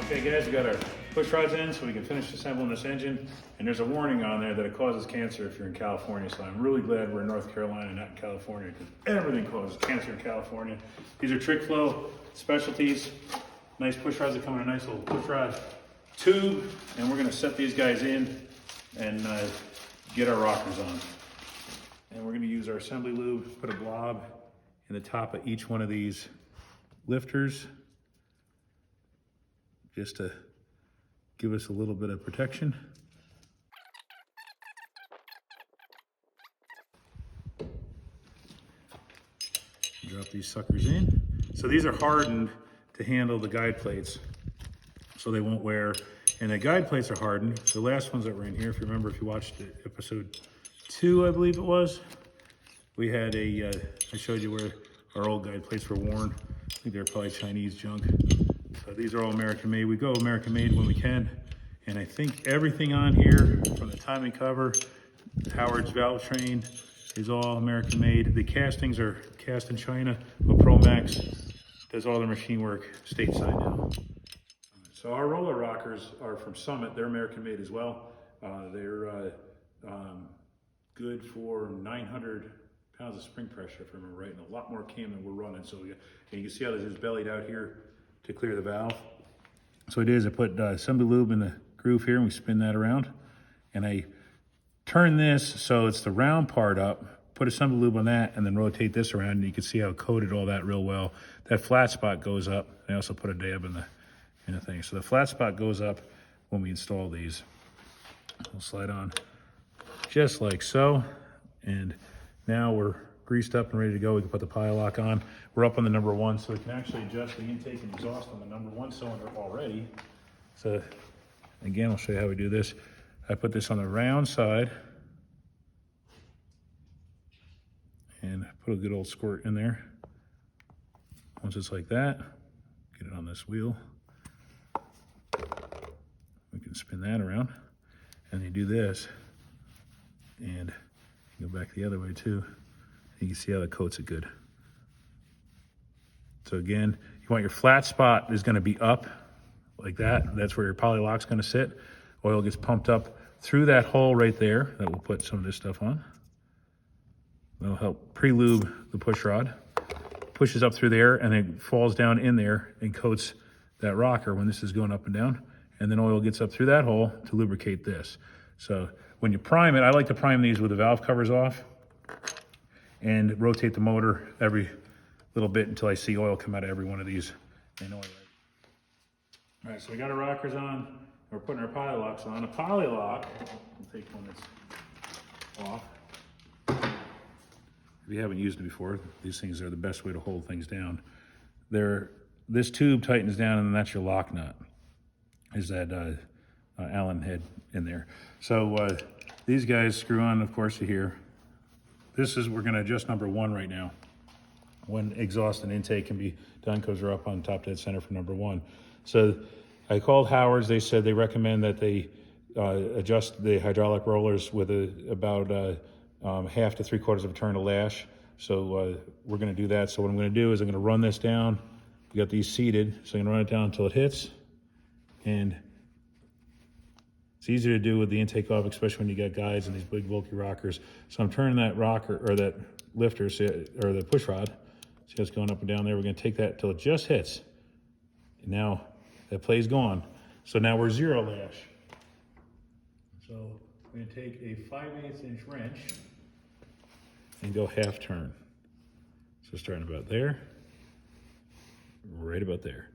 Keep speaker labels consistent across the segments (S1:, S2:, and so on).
S1: Okay guys, we got our push rods in so we can finish assembling this engine. And there's a warning on there that it causes cancer if you're in California. So I'm really glad we're in North Carolina, not in California, because everything causes cancer in California. These are Trick Flow specialties. Nice push rods that come in a nice little push rod tube. And we're gonna set these guys in and get our rockers on. And we're gonna use our assembly lube, put a blob in the top of each one of these lifters, just to give us a little bit of protection. Drop these suckers in. So these are hardened to handle the guide plates, so they won't wear. And the guide plates are hardened. The last ones that were in here, if you remember, if you watched episode 2, I believe it was, we had I showed you where our old guide plates were worn. I think they're probably Chinese junk. So these are all American made. We go American made when we can. And I think everything on here, from the timing cover, Howard's valve train, is all American made. The castings are cast in China, but ProMax does all their machine work stateside now. So our roller rockers are from Summit. They're American made as well. They're good for 900 pounds of spring pressure, if I remember right, and a lot more cam than we're running. So and you can see how this is bellied out here to clear the valve. So it is, I put assembly lube in the groove here and we spin that around. And I turn this so it's the round part up, put assembly lube on that, and then rotate this around, and you can see how it coated all that real well. That flat spot goes up. I also put a dab in the thing. So the flat spot goes up when we install these. We'll slide on just like so. And now we're greased up and ready to go. We can put the pilot lock on. We're up on the number 1, so we can actually adjust the intake and exhaust on the number 1 cylinder already. So again, I'll show you how we do this. I put this on the round side and put a good old squirt in there. Once it's like that, get it on this wheel. We can spin that around, and you do this, and you go back the other way too. You can see how that coats it good. So again, you want your flat spot is going to be up like that. That's where your poly lock's going to sit. Oil gets pumped up through that hole right there that we'll put some of this stuff on. That'll help pre-lube the push rod. Pushes up through there and then falls down in there and coats that rocker when this is going up and down. And then oil gets up through that hole to lubricate this. So when you prime it, I like to prime these with the valve covers off and rotate the motor every little bit until I see oil come out of every one of these. And oil. All right, so we got our rockers on. We're putting our poly locks on. A poly lock, we'll take one that's off. If you haven't used it before, these things are the best way to hold things down. This tube tightens down, and that's your lock nut. Is that Allen head in there. So these guys screw on, of course, to here. We're gonna adjust number 1 right now. When exhaust and intake can be done, because we're up on top dead center for number 1. So I called Howard's. They said they recommend that they adjust the hydraulic rollers with about 1/2 to 3/4 of a turn of lash. So we're gonna do that. So what I'm gonna do is I'm gonna run this down. We got these seated, so I'm gonna run it down until it hits. And it's easier to do with the intake off, especially when you got guides and these big bulky rockers. So I'm turning that rocker, or that lifter, or the push rod. See how it's going up and down there? We're gonna take that till it just hits. And now that play's gone. So now we're 0 lash. So we're gonna take a 5/8 inch wrench and go 1/2 turn. So starting about there, right about there.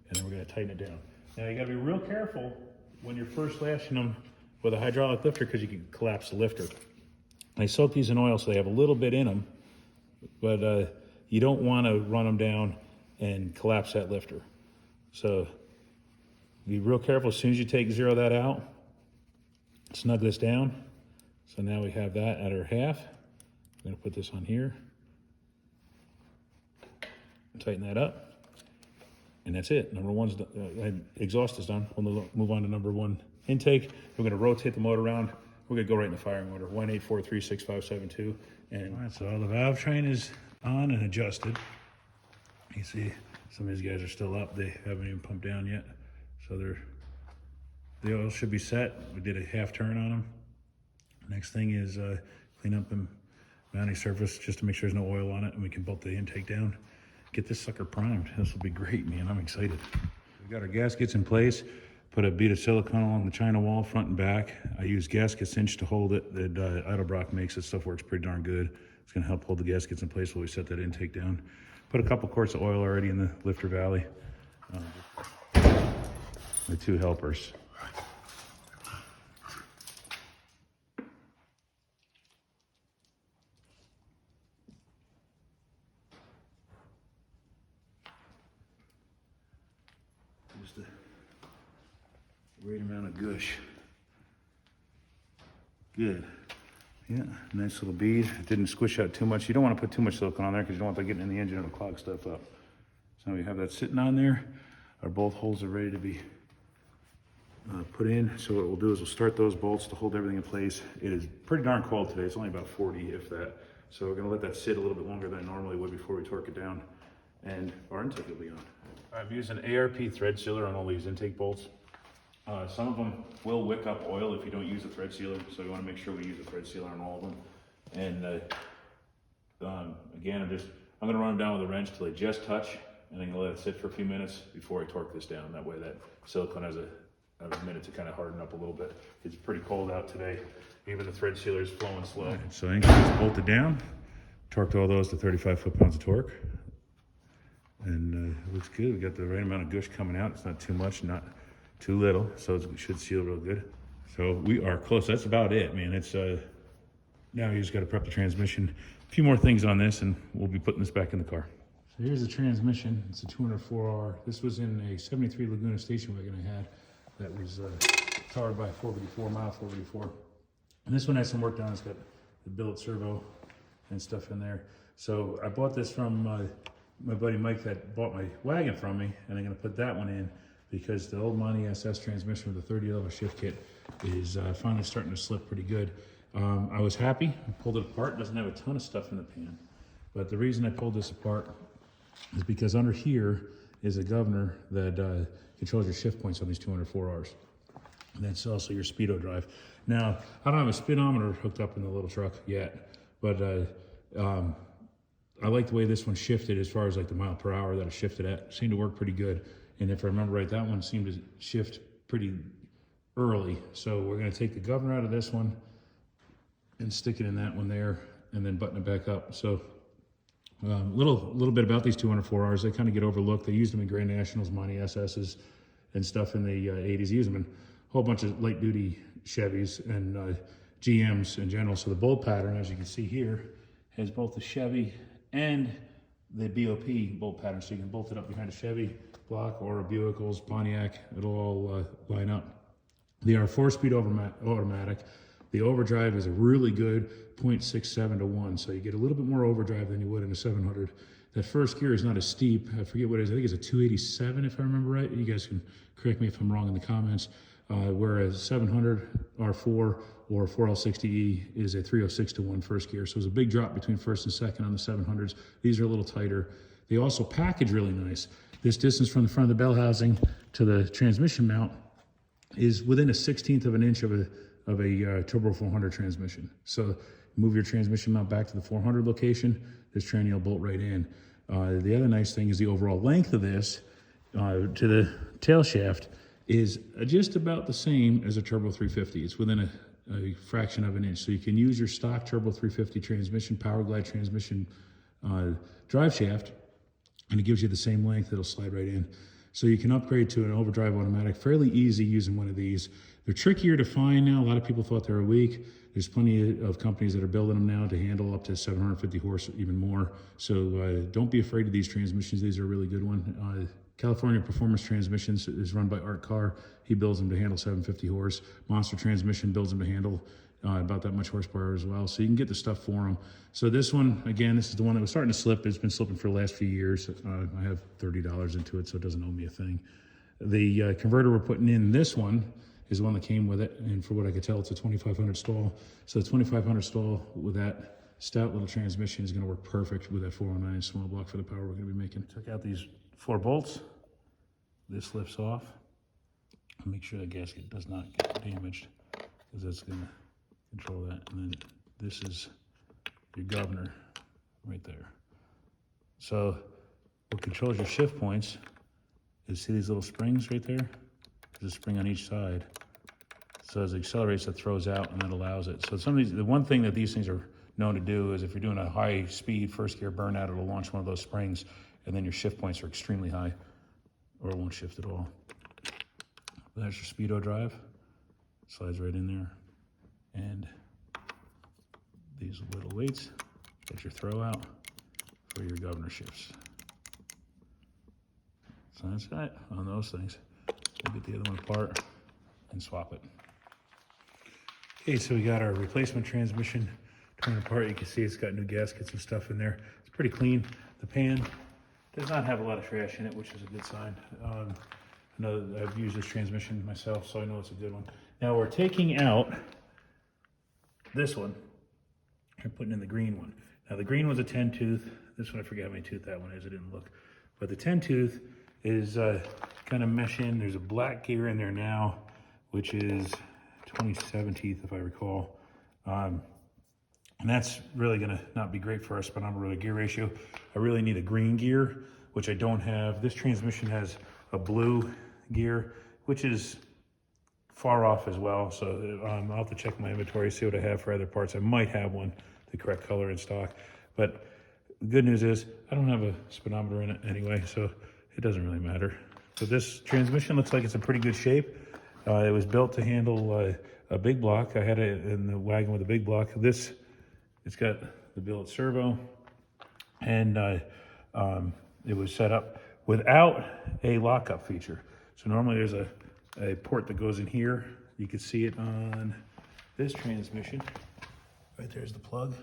S1: And then we're gonna tighten it down. Now you gotta be real careful when you're first lashing them with a hydraulic lifter, because you can collapse the lifter. I soak these in oil so they have a little bit in them, but you don't wanna run them down and collapse that lifter. So be real careful. As soon as you take 0 that out, snug this down. So now we have that at our 1/2. I'm gonna put this on here. Tighten that up. And that's it. Number 1's done. Exhaust is done. We'll move on to number 1 intake. We're gonna rotate the motor around. We're gonna go right in the firing order. 1-843-6572. And all right, so the valve train is on and adjusted. You see some of these guys are still up. They haven't even pumped down yet. So So the oil should be set. We did a half turn on them. Next thing is clean up the mounting surface just to make sure there's no oil on it, and we can bolt the intake down. Get this sucker primed. This will be great, man. I'm excited. We got our gaskets in place. Put a bead of silicone along the China wall, front and back. I use gasket cinch to hold it. That Edelbrock makes. This stuff works pretty darn good. It's gonna help hold the gaskets in place while we set that intake down. Put a couple quarts of oil already in the lifter valley. The two helpers. Just the right amount of gush. Good. Yeah, nice little bead. It didn't squish out too much. You don't want to put too much silicone on there because you don't want that getting in the engine and clog stuff up. So we have that sitting on there. Our bolt holes are ready to be put in. So what we'll do is we'll start those bolts to hold everything in place. It is pretty darn cold today. It's only about 40, if that. So we're gonna let that sit a little bit longer than I normally would before we torque it down. And our intake will be on. I've used an ARP thread sealer on all these intake bolts. Some of them will wick up oil if you don't use a thread sealer, so we want to make sure we use a thread sealer on all of them. And again, I'm going to run them down with a wrench till they just touch, and then let it sit for a few minutes before I torque this down. That way that silicone has a minute to kind of harden up a little bit. It's pretty cold out today. Even the thread sealer is flowing slow. Right, so I think it's bolted down, torqued all those to 35 foot-pounds of torque. And it looks good. We got the right amount of gush coming out. It's not too much, not too little, so it should seal real good. So we are close. That's about it, man. It's now you just got to prep the transmission. A few more things on this, and we'll be putting this back in the car. So here's the transmission. It's a 204R. This was in a 73 Laguna station wagon I had that was powered by a 484, mile 484. And this one has some work done. It's got the billet servo and stuff in there. So I bought this from my buddy Mike that bought my wagon from me, and I'm going to put that one in because the old Monty SS transmission with the 30 shift kit is finally starting to slip pretty good. I was happy. I pulled it apart. It doesn't have a ton of stuff in the pan. But the reason I pulled this apart is because under here is a governor that controls your shift points on these 204Rs. And that's also your speedo drive. Now, I don't have a speedometer hooked up in the little truck yet, but I like the way this one shifted as far as like the mile per hour that it shifted at. It seemed to work pretty good. And if I remember right, that one seemed to shift pretty early. So we're gonna take the governor out of this one and stick it in that one there and then button it back up. So little bit about these 204Rs. They kind of get overlooked. They used them in Grand Nationals, Monty SS's and stuff in the 80s. They used them in a whole bunch of light duty Chevys and GMs in general. So the bolt pattern, as you can see here, has both the Chevy and the BOP bolt pattern. So you can bolt it up behind a Chevy block or a Buick's, Pontiac. It'll all line up. They are 4-speed automatic. The overdrive is a really good 0.67 to 1. So you get a little bit more overdrive than you would in a 700. That first gear is not as steep. I forget what it is. I think it's a 287 if I remember right. You guys can correct me if I'm wrong in the comments. Whereas 700 R4 or 4L60E is a 306 to 1 first gear. So there's a big drop between first and second on the 700s. These are a little tighter. They also package really nice. This distance from the front of the bell housing to the transmission mount is within a 1/16 of an inch of a Turbo 400 transmission. So move your transmission mount back to the 400 location, this tranny will bolt right in. The other nice thing is the overall length of this to the tail shaft is just about the same as a Turbo 350. It's within a fraction of an inch. So you can use your stock Turbo 350 transmission, Power Glide transmission drive shaft, and it gives you the same length. It'll slide right in. So you can upgrade to an overdrive automatic fairly easy using one of these. They're trickier to find now. A lot of people thought they were weak. There's plenty of companies that are building them now to handle up to 750 horse, even more. So don't be afraid of these transmissions. These are a really good one. California Performance Transmissions is run by Art Carr. He builds them to handle 750 horse. Monster Transmission builds them to handle about that much horsepower as well. So you can get the stuff for them. So this one, again, this is the one that was starting to slip. It's been slipping for the last few years. I have $30 into it, so it doesn't owe me a thing. The converter we're putting in this one is the one that came with it. And for what I could tell, it's a 2500 stall. So the 2500 stall with that stout little transmission is going to work perfect with that 409 small block for the power we're going to be making. Took out these 4 bolts. This lifts off. Make sure the gasket does not get damaged, because that's going to control that. And then this is your governor right there. So what controls your shift points is, see these little springs right there? There's a spring on each side. So as it accelerates, it throws out, and that allows it. So some of these, the one thing that these things are known to do is if you're doing a high speed first gear burnout, it'll launch one of those springs, and then your shift points are extremely high, or it won't shift at all. That's your speedo drive, slides right in there, and these little weights, that's your throw out for your governor shifts. So that's that on those things. We'll get the other one apart and swap it. Okay, so we got our replacement transmission torn apart. You can see it's got new gaskets and stuff in there. It's pretty clean. The pan does not have a lot of trash in it, which is a good sign. I know that I've used this transmission myself, so I know it's a good one. Now we're taking out this one and putting in the green one. Now the green one's a 10 tooth. This one, I forget how many tooth that one is. I didn't look. But the 10 tooth is kind of mesh in. There's a black gear in there now, which is 27 teeth, if I recall. And that's really gonna not be great for our speedometer gear ratio. I really need a green gear, which I don't have. This transmission has a blue gear, which is far off as well. So I'll have to check my inventory, see what I have for other parts. I might have one, the correct color in stock. But the good news is I don't have a speedometer in it anyway, so it doesn't really matter. So this transmission looks like it's in pretty good shape. It was built to handle a big block. I had it in the wagon with a big block. This, it's got the billet servo, and it was set up without a lockup feature. So normally there's a port that goes in here. You can see it on this transmission. Right there's the plug.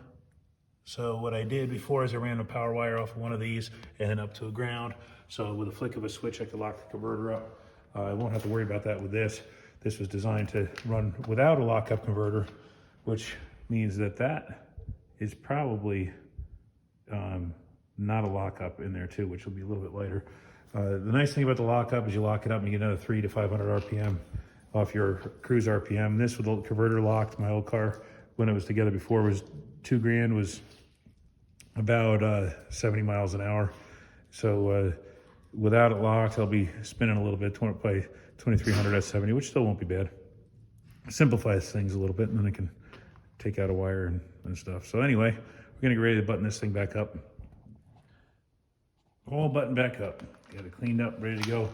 S1: So what I did before is I ran a power wire off of one of these and then up to a ground. So with a flick of a switch, I could lock the converter up. I won't have to worry about that with this. This was designed to run without a lockup converter, which means that that is probably not a lockup in there too, which will be a little bit lighter. The nice thing about the lockup is you lock it up and you get another 300 to 500 RPM off your cruise RPM. This with the converter locked, my old car, when it was together before, was $2,000, was about 70 miles an hour. So without it locked, I'll be spinning a little bit, by 2,300 at 70, which still won't be bad. Simplifies things a little bit, and then I can take out a wire and stuff. So anyway, we're gonna get ready to button this thing back up. All buttoned back up. Got it cleaned up, ready to go.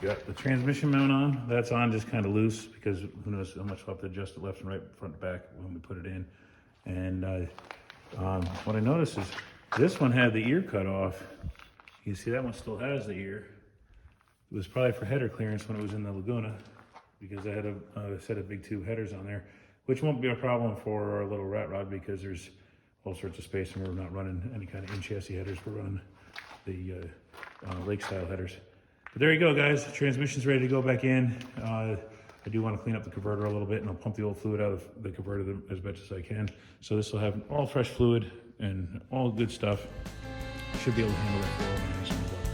S1: Got the transmission mount on. That's on just kind of loose because who knows how much we'll have to adjust it left and right, front and back when we put it in. And what I noticed is this one had the ear cut off. You see that one still has the ear. It was probably for header clearance when it was in the Laguna, because I had a set of big tube headers on there, which won't be a problem for our little rat rod because there's all sorts of space and we're not running any kind of in-chassis headers. We're running the lake style headers. But there you go, guys. The transmission's ready to go back in. I do want to clean up the converter a little bit, and I'll pump the old fluid out of the converter as much as I can. So this will have all fresh fluid and all good stuff. Should be able to handle that for all nice and well.